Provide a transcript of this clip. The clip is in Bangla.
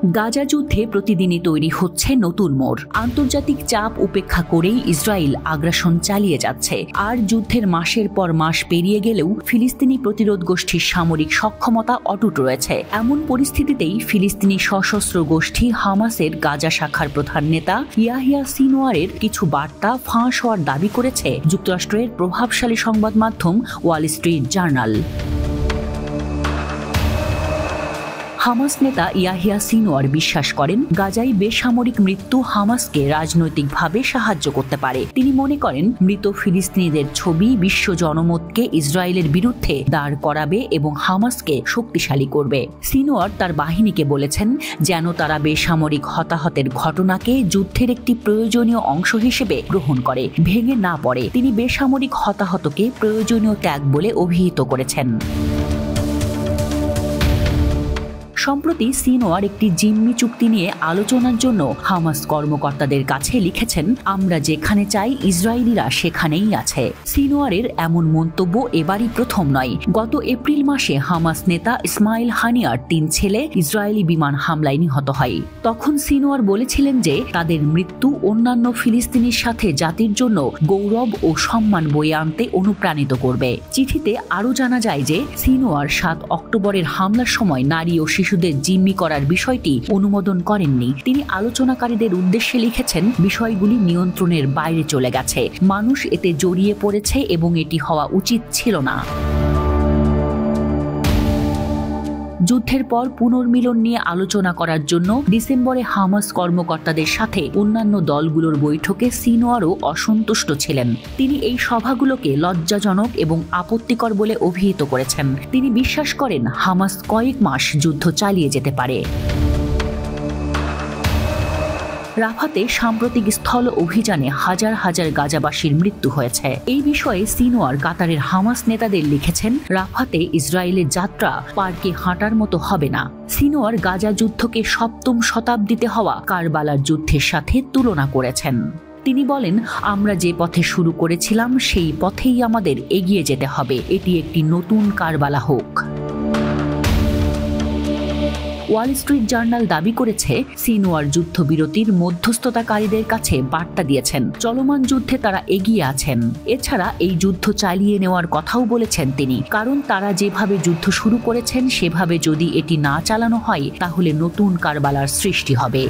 গাজা যুদ্ধে প্রতিদিনই তৈরি হচ্ছে নতুন মোড়। আন্তর্জাতিক চাপ উপেক্ষা করেই ইসরায়েল আগ্রাসন চালিয়ে যাচ্ছে। আর যুদ্ধের মাসের পর মাস পেরিয়ে গেলেও ফিলিস্তিনি প্রতিরোধ গোষ্ঠীর সামরিক সক্ষমতা অটুট রয়েছে। এমন পরিস্থিতিতেই ফিলিস্তিনি সশস্ত্র গোষ্ঠী হামাসের গাজা শাখার প্রধান নেতা ইয়াহিয়া সিনওয়ারের কিছু বার্তা ফাঁস হওয়ার দাবি করেছে যুক্তরাষ্ট্রের প্রভাবশালী সংবাদ মাধ্যম ওয়াল স্ট্রিট জার্নাল। হামাস নেতা ইয়াহিয়া সিনওয়ার বিশ্বাস করেন, গাজায় বেসামরিক মৃত্যু হামাসকে রাজনৈতিকভাবে সাহায্য করতে পারে। তিনি মনে করেন, মৃত ফিলিস্তিনিদের ছবি বিশ্ব জনমতকে ইসরায়েলের বিরুদ্ধে দাঁড় করাবে এবং হামাসকে শক্তিশালী করবে। সিনওয়ার তার বাহিনীকে বলেছেন, যেন তারা বেসামরিক হতাহতের ঘটনাকে যুদ্ধের একটি প্রয়োজনীয় অংশ হিসেবে গ্রহণ করে, ভেঙে না পড়ে। তিনি বেসামরিক হতাহতকে প্রয়োজনীয় ত্যাগ বলে অভিহিত করেছেন। সম্প্রতি সিনওয়ার একটি জিম্মি চুক্তি নিয়ে আলোচনার জন্য হামাস কর্মকর্তাদের কাছে লিখেছেন, আমরা যেখানে চাই ইসরায়েলিরা সেখানেই আছে। সিনওয়ারের এমন মন্তব্য এবারই প্রথম নয়। গত এপ্রিল মাসে হামাস নেতা ইসমাইল হানিয়ার 3 ছেলে ইসরায়েলি বিমান হামলায় নিহত হয়। তখন সিনওয়ার বলেছিলেন যে তাদের মৃত্যু অন্যান্য ফিলিস্তিনির সাথে জাতির জন্য গৌরব ও সম্মান বয়ে আনতে অনুপ্রাণিত করবে। চিঠিতে আরও জানা যায় যে সিনওয়ার 7 অক্টোবরের হামলার সময় নারী ও শিশুদের জিম্মি করার বিষয়টি অনুমোদন করেননি। তিনি আলোচনাকারীদের উদ্দেশ্যে লিখেছেন, বিষয়গুলি নিয়ন্ত্রণের বাইরে চলে গেছে, মানুষ এতে জড়িয়ে পড়েছে এবং এটি হওয়া উচিত ছিল না। যুদ্ধের পর পুনর্মিলন নিয়ে আলোচনা করার জন্য ডিসেম্বরে হামাস কর্মকর্তাদের সাথে অন্যান্য দলগুলোর বৈঠকে সিনওয়ারও অসন্তুষ্ট ছিলেন। তিনি এই সভাগুলোকে লজ্জাজনক এবং আপত্তিকর বলে অভিহিত করেছেন। তিনি বিশ্বাস করেন, হামাস কয়েক মাস যুদ্ধ চালিয়ে যেতে পারে। রাফাতে সাম্প্রতিক স্থল অভিযানে হাজার হাজার গাজাবাসীর মৃত্যু হয়েছে। এই বিষয়ে সিনওয়ার কাতারের হামাস নেতাদের লিখেছেন, রাফাতে ইসরায়েলের যাত্রা পার্কে হাঁটার মতো হবে না। সিনওয়ার গাজা যুদ্ধকে 7ম শতাব্দীতে হওয়া কারবালার যুদ্ধের সাথে তুলনা করেছেন। তিনি বলেন, আমরা যে পথে শুরু করেছিলাম সেই পথেই আমাদের এগিয়ে যেতে হবে। এটি একটি নতুন কারবালা হোক। ওয়াল স্ট্রিট জার্নাল দাবি করেছে, সিনওয়ার যুদ্ধবিরতির মধ্যস্থতাকারীদের কাছে বার্তা দিয়েছেন, চলমান যুদ্ধে তারা এগিয়ে আছেন। এছাড়া এই যুদ্ধ চালিয়ে নেওয়ার কথাও বলেছেন তিনি, কারণ তারা যেভাবে যুদ্ধ শুরু করেছেন সেভাবে যদি এটি না চালানো হয় তাহলে নতুন কারবালার সৃষ্টি হবে।